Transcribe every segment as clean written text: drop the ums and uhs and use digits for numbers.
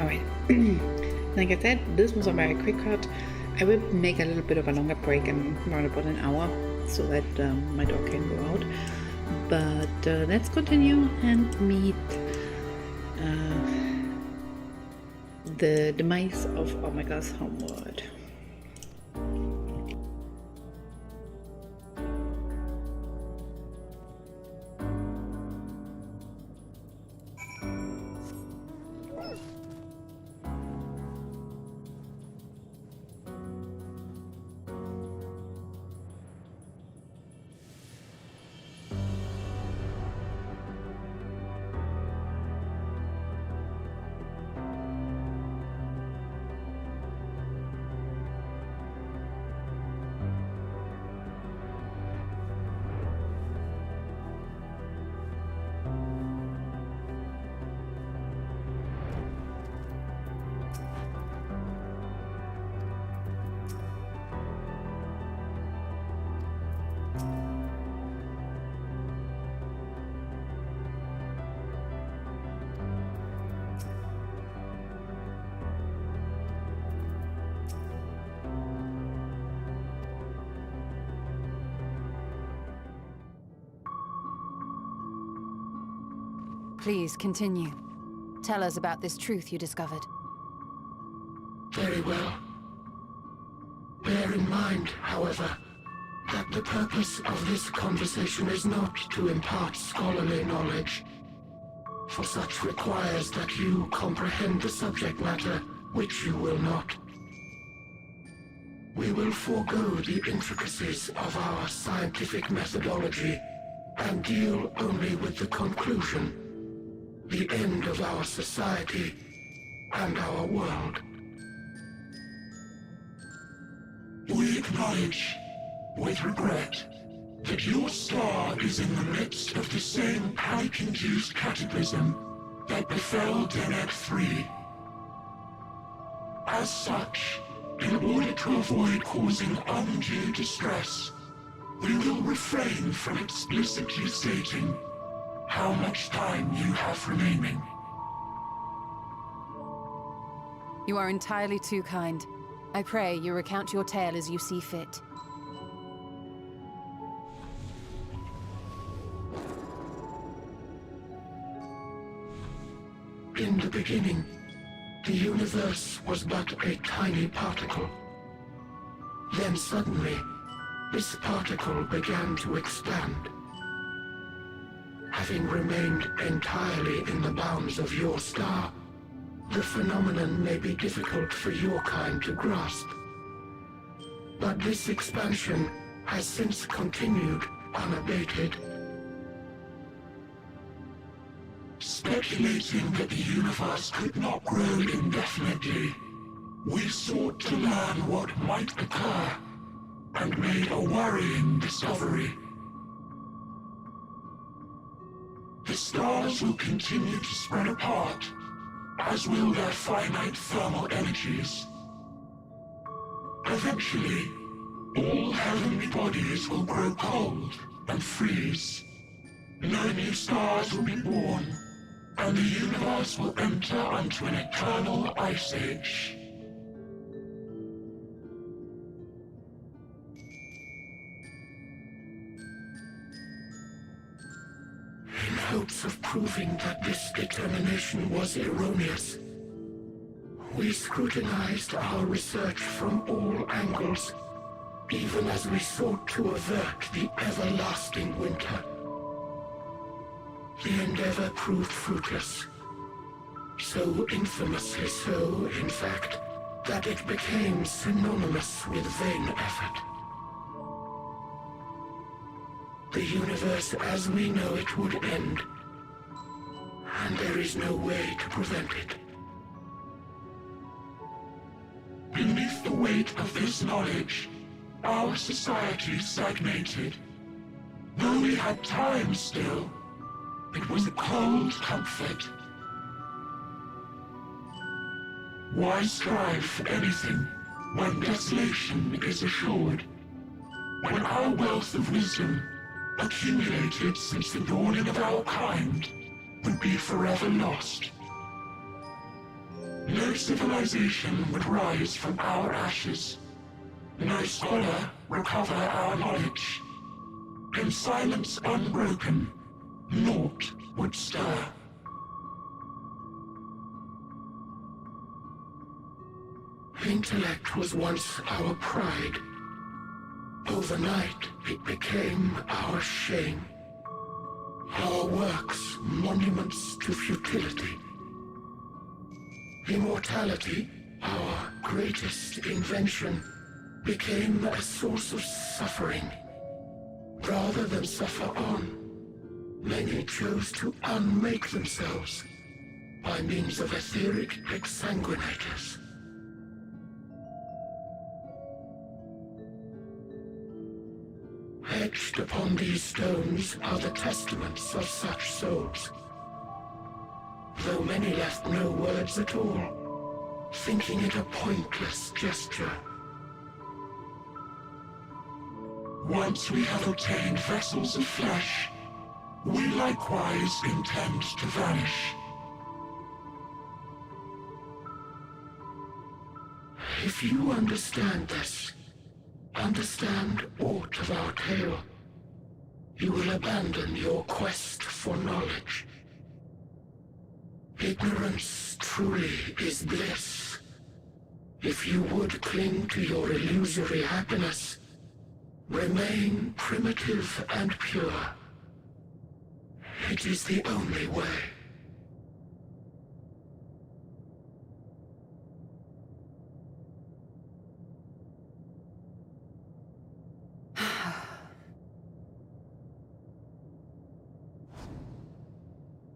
Alright. Like I said, this was a very quick cut. I will make a little bit of a longer break in around about an hour so that my dog can go out. But let's continue and meet the demise of Omega's homeworld. Please, continue. Tell us about this truth you discovered. Very well. Bear in mind, however, that the purpose of this conversation is not to impart scholarly knowledge, for such requires that you comprehend the subject matter, which you will not. We will forego the intricacies of our scientific methodology and deal only with the conclusion, the end of our society and our world. We acknowledge, with regret, that your star is in the midst of the same panic-induced cataclysm that befell Deneb 3. As such, in order to avoid causing undue distress, we will refrain from explicitly stating how much time you have remaining. You are entirely too kind. I pray you recount your tale as you see fit. In the beginning, the universe was but a tiny particle. Then suddenly, this particle began to expand. Having remained entirely in the bounds of your star, the phenomenon may be difficult for your kind to grasp. But this expansion has since continued unabated. Speculating that the universe could not grow indefinitely, we sought to learn what might occur, and made a worrying discovery. The stars will continue to spread apart, as will their finite thermal energies. Eventually, all heavenly bodies will grow cold and freeze. No new stars will be born, and the universe will enter onto an eternal ice age. In hopes of proving that this determination was erroneous, we scrutinized our research from all angles, even as we sought to avert the everlasting winter. The endeavor proved fruitless. So infamously so, in fact, that it became synonymous with vain effort. The universe as we know it would end, and there is no way to prevent it. Beneath the weight of this knowledge, our society stagnated. Though we had time still, it was a cold comfort. Why strive for anything when desolation is assured? When our wealth of wisdom, accumulated since the dawning of our kind, would be forever lost. No civilization would rise from our ashes. No scholar recover our knowledge. In silence unbroken, naught would stir. Intellect was once our pride. Overnight, it became our shame. Our works, monuments to futility. Immortality, our greatest invention, became a source of suffering. Rather than suffer on, many chose to unmake themselves by means of etheric exsanguinators. Etched upon these stones are the testaments of such souls. Though many left no words at all, thinking it a pointless gesture. Once we have obtained vessels of flesh, we likewise intend to vanish. If you understand this, understand aught of our tale, you will abandon your quest for knowledge. Ignorance truly is bliss. If you would cling to your illusory happiness, remain primitive and pure. It is the only way.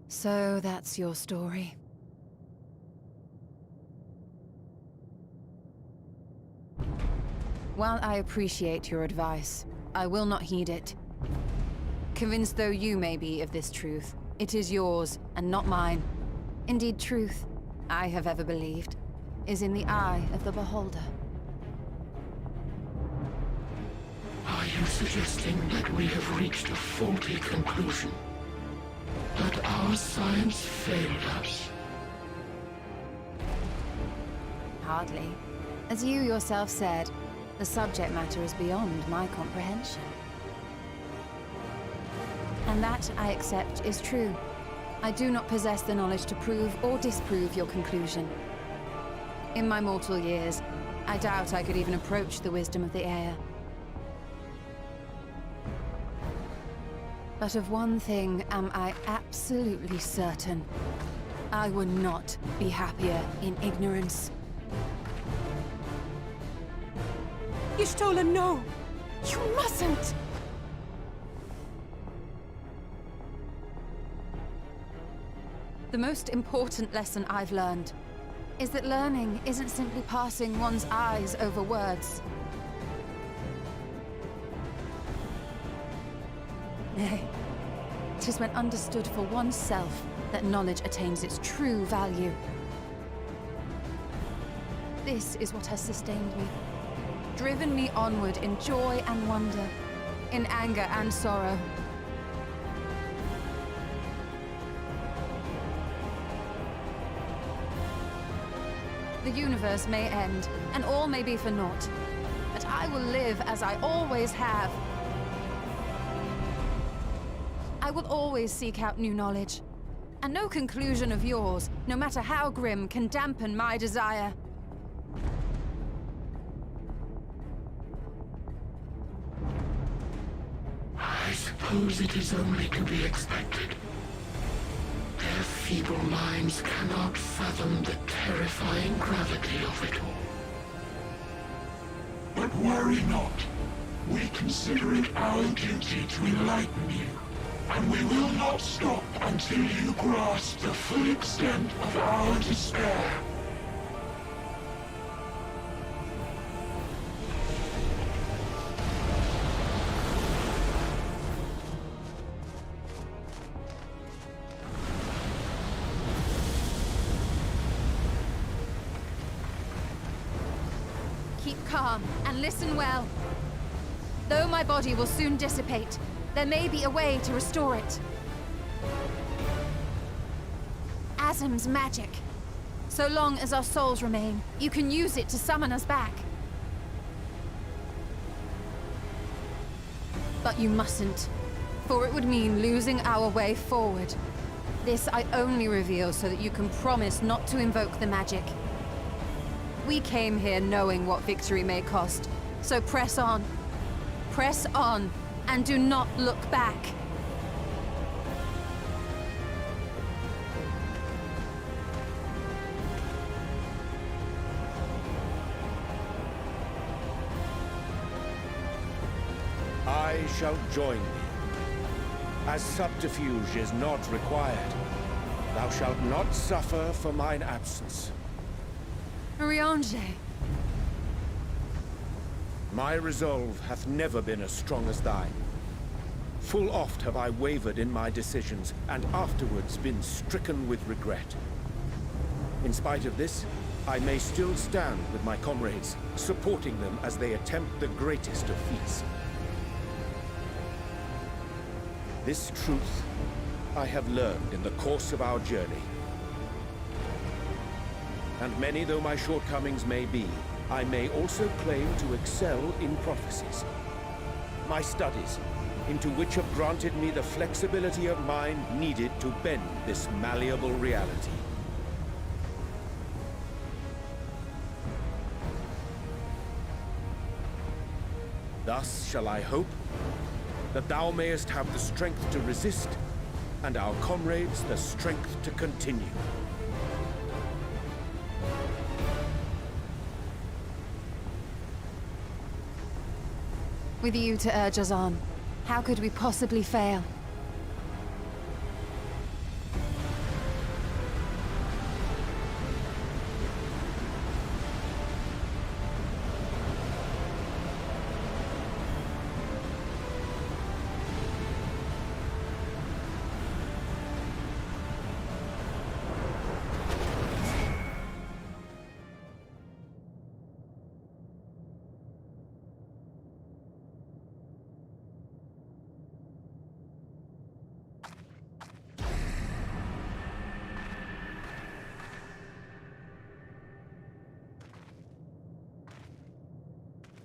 So that's your story. While I appreciate your advice, I will not heed it. Convinced though you may be of this truth, it is yours and not mine. Indeed, truth, I have ever believed, is in the eye of the beholder. Are you suggesting that we have reached a faulty conclusion? That our science failed us? Hardly. As you yourself said, the subject matter is beyond my comprehension. And that, I accept, is true. I do not possess the knowledge to prove or disprove your conclusion. In my mortal years, I doubt I could even approach the wisdom of the air. But of one thing am I absolutely certain. I would not be happier in ignorance. Y'shtola, no! You mustn't! The most important lesson I've learned is that learning isn't simply passing one's eyes over words. Nay, it is when understood for oneself that knowledge attains its true value. This is what has sustained me, driven me onward in joy and wonder, in anger and sorrow. The universe may end, and all may be for naught, but I will live as I always have. I will always seek out new knowledge, and no conclusion of yours, no matter how grim, can dampen my desire. I suppose it is only to be expected. Their feeble minds cannot fathom the terrifying gravity of it all. But worry not. We consider it our duty to enlighten you. And we will not stop until you grasp the full extent of our despair. Keep calm and listen well. Though my body will soon dissipate, there may be a way to restore it. Asm's magic. So long as our souls remain, you can use it to summon us back. But you mustn't, for it would mean losing our way forward. This I only reveal so that you can promise not to invoke the magic. We came here knowing what victory may cost, so press on. Press on, and do not look back. I shall join thee. As subterfuge is not required, thou shalt not suffer for mine absence. Riange. My resolve hath never been as strong as thine. Full oft have I wavered in my decisions, and afterwards been stricken with regret. In spite of this, I may still stand with my comrades, supporting them as they attempt the greatest of feats. This truth I have learned in the course of our journey. And many though my shortcomings may be, I may also claim to excel in prophecies. My studies, into which have granted me the flexibility of mind needed to bend this malleable reality. Thus shall I hope that thou mayest have the strength to resist, and our comrades the strength to continue. With you to urge us on, how could we possibly fail?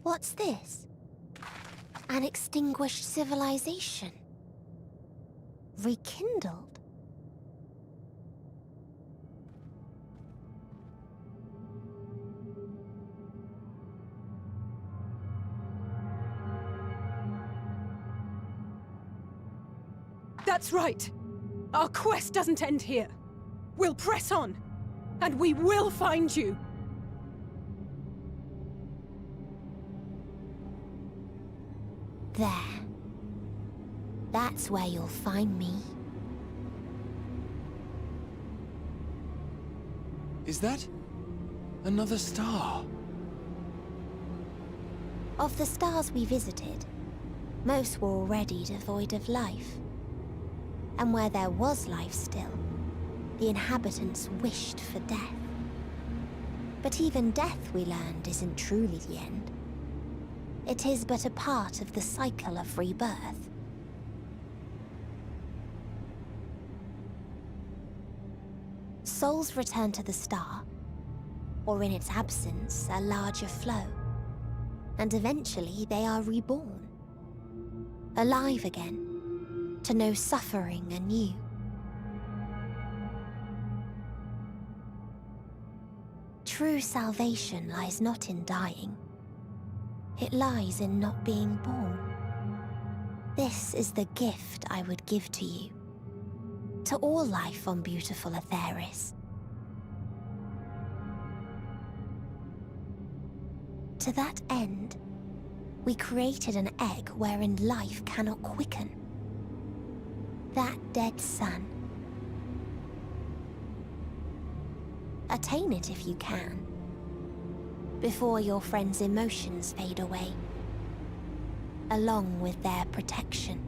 What's this? An extinguished civilization. Rekindled. That's right. Our quest doesn't end here. We'll press on, and we will find you. There. That's where you'll find me. Is that another star? Of the stars we visited, most were already devoid of life. And where there was life still, the inhabitants wished for death. But even death, we learned, isn't truly the end. It is but a part of the cycle of rebirth. Souls return to the star, or in its absence, a larger flow. And eventually they are reborn. Alive again, to know suffering anew. True salvation lies not in dying. It lies in not being born. This is the gift I would give to you. To all life on beautiful Aetheris. To that end, we created an egg wherein life cannot quicken. That dead sun. Attain it if you can, before your friends' emotions fade away, along with their protection.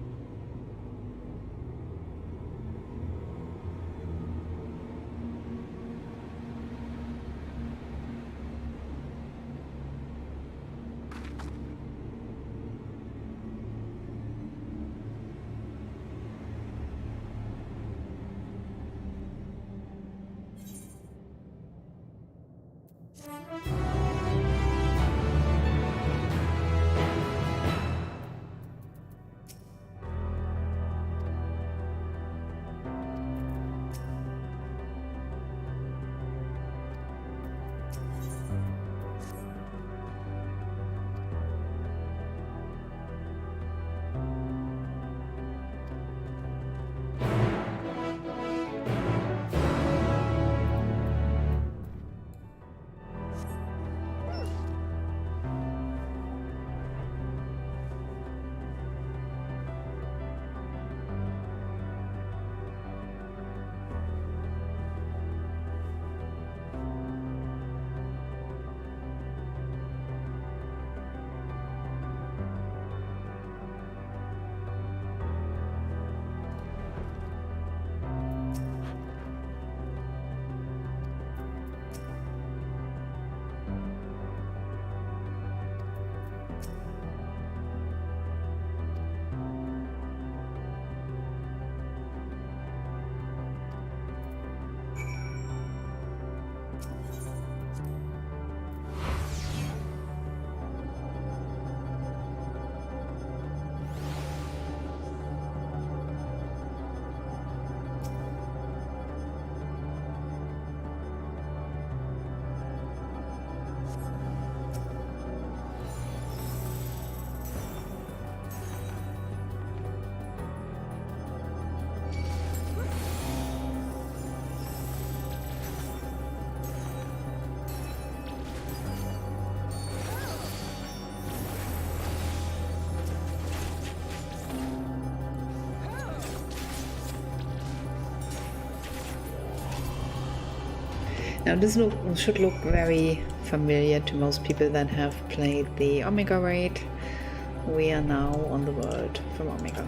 Now this should look very familiar to most people that have played the Omega raid. We are now on the world from Omega.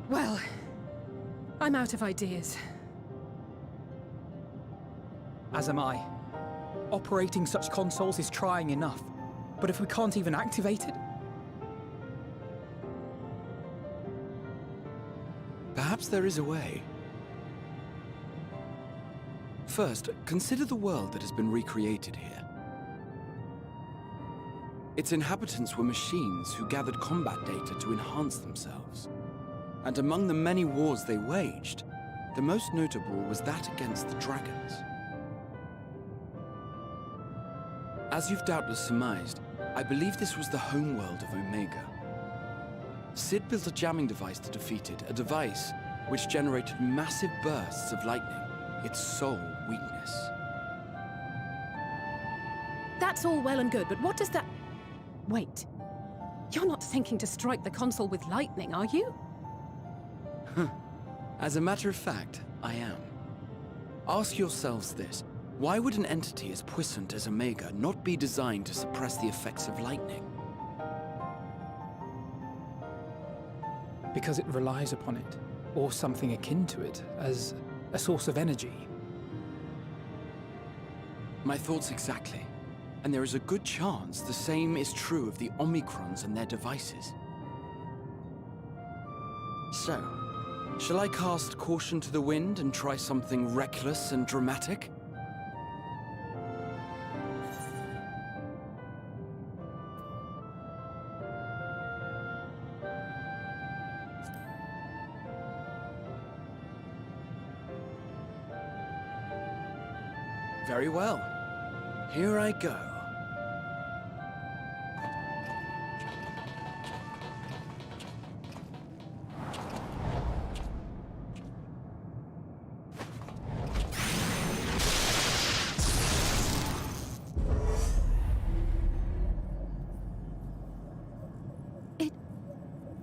Well, I'm out of ideas. As am I. Operating such consoles is trying enough. But if we can't even activate it? Perhaps there is a way. First, consider the world that has been recreated here. Its inhabitants were machines who gathered combat data to enhance themselves. And among the many wars they waged, the most notable was that against the dragons. As you've doubtless surmised, I believe this was the homeworld of Omega. Sid built a jamming device to defeat it, a device which generated massive bursts of lightning, its sole weakness. That's all well and good, but what does that... Wait. You're not thinking to strike the console with lightning, are you? As a matter of fact, I am. Ask yourselves this. Why would an entity as puissant as Omega not be designed to suppress the effects of lightning? Because it relies upon it, or something akin to it, as a source of energy. My thoughts exactly. And there is a good chance the same is true of the Omicrons and their devices. So, shall I cast caution to the wind and try something reckless and dramatic? Very well. Here I go.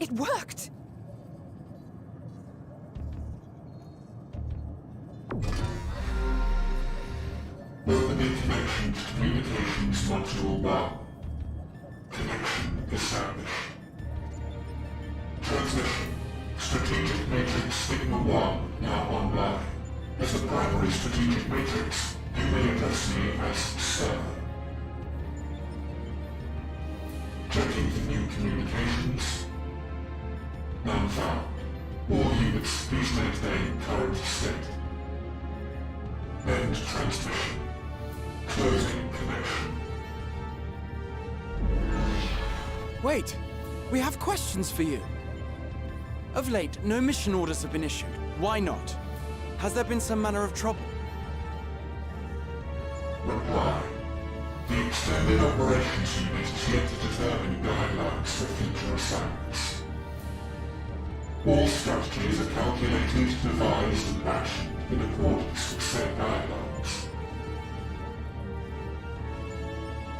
It worked! Open information to Communications Module 1. Connection established. Transmission. Strategic Matrix Sigma 1 now online. As a primary strategic matrix, you may address me as Sir. Checking for new communications. None found. All units, please maintain current state. End transmission. Closing connection. Wait! We have questions for you! Of late, no mission orders have been issued. Why not? Has there been some manner of trouble? Reply. The Extended Operations Unit is yet to determine guidelines for future assignments. All strategies are calculated, devised, and actioned in accordance with said guidelines.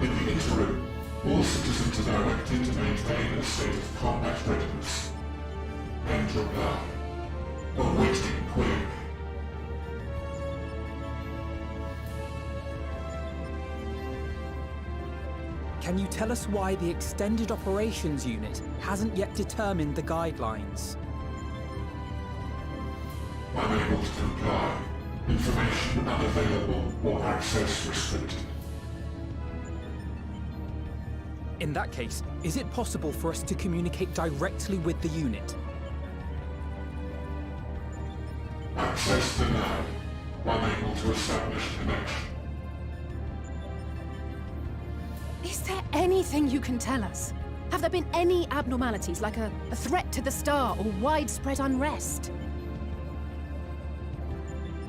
In the interim, all citizens are directed to maintain a state of combat readiness. End reply. Awaiting query. Can you tell us why the Extended Operations Unit hasn't yet determined the guidelines? Unable to comply. Information unavailable or access restricted. In that case, is it possible for us to communicate directly with the unit? Access denied. Unable to establish connection. Is there anything you can tell us? Have there been any abnormalities, like a threat to the star or widespread unrest?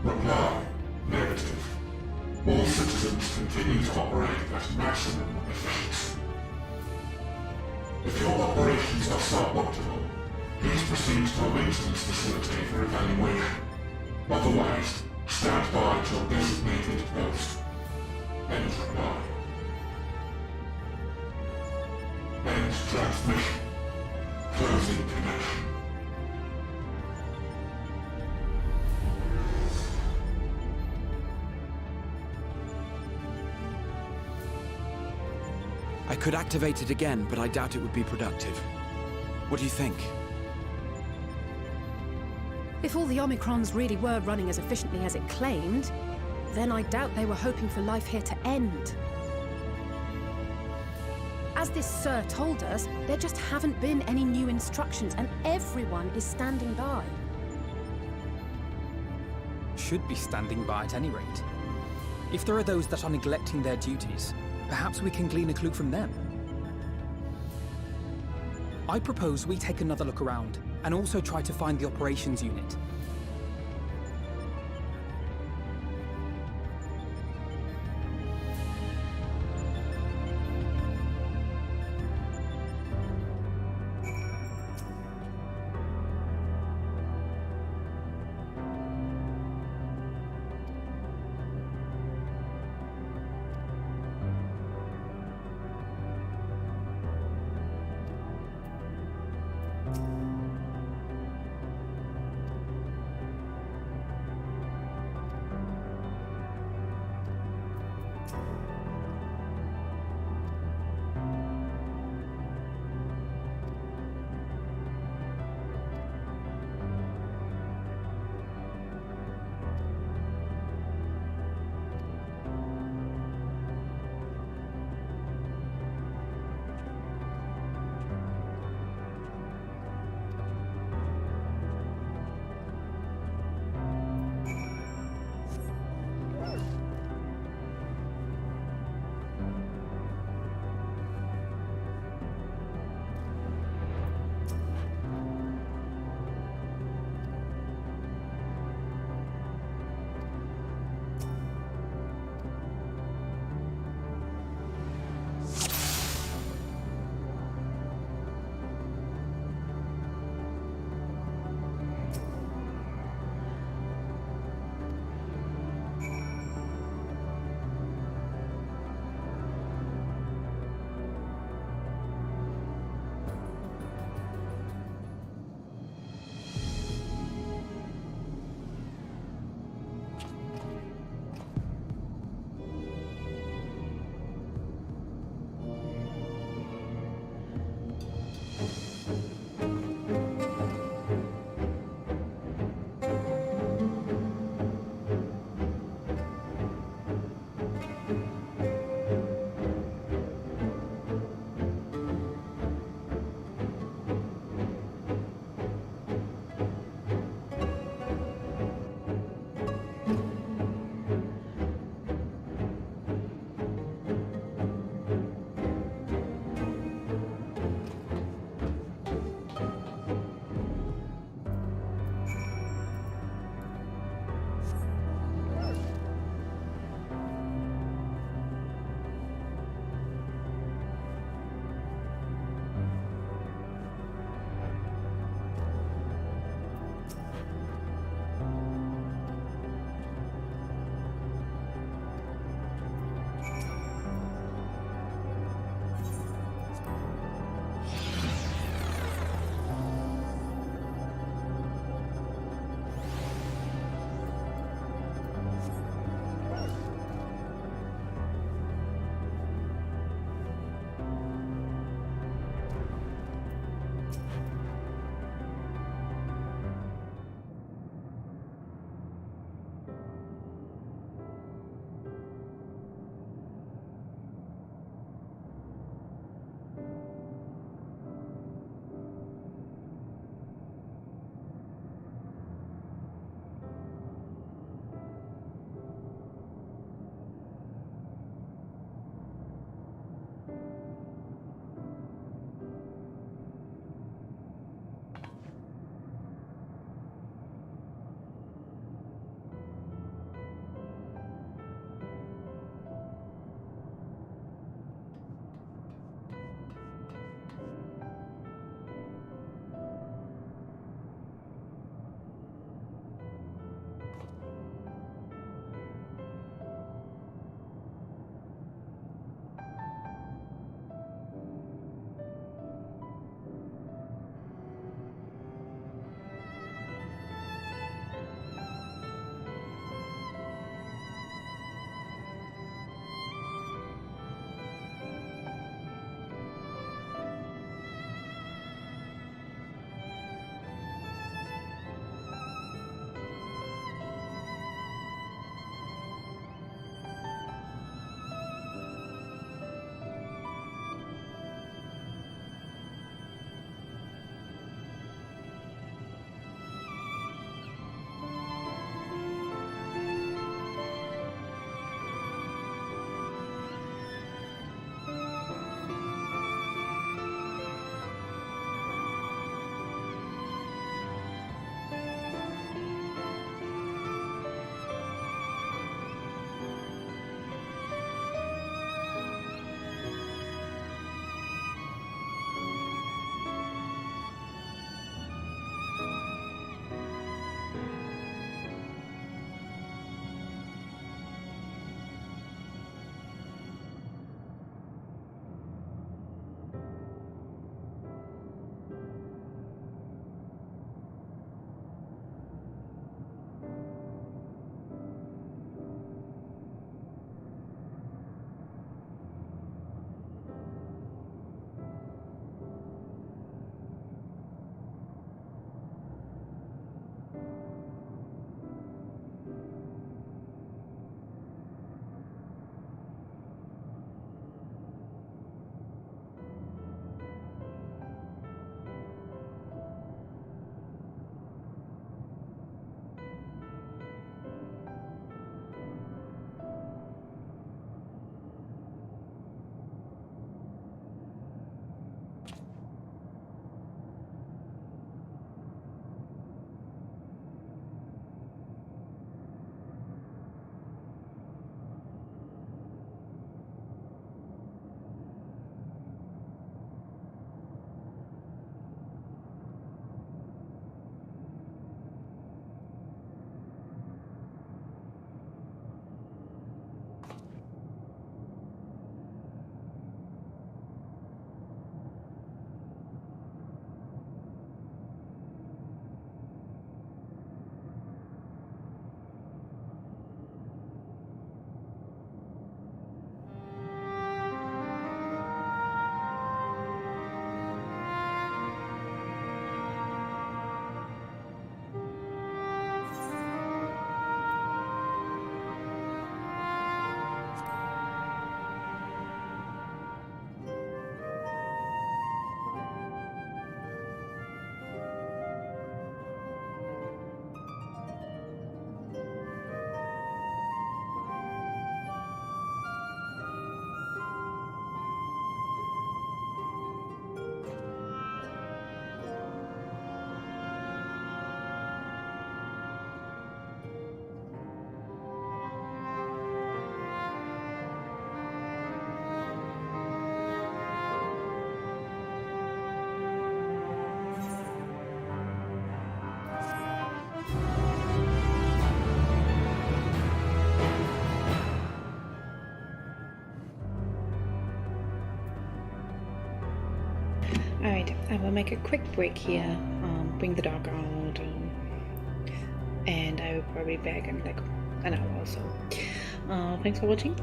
Reply. Negative. All citizens continue to operate at maximum efficiency. If your operations are suboptimal, please proceed to a maintenance facility for evaluation. Otherwise, stand by at your designated post. End reply. End transmission. Closing connection. I could activate it again, but I doubt it would be productive. What do you think? If all the Omicrons really were running as efficiently as it claimed, then I doubt they were hoping for life here to end. As this Sir told us, there just haven't been any new instructions, and everyone is standing by. Should be standing by at any rate. If there are those that are neglecting their duties, perhaps we can glean a clue from them. I propose we take another look around, and also try to find the operations unit. Alright, I will make a quick break here, bring the dog out, and I will probably be back in like an hour or so. Thanks for watching.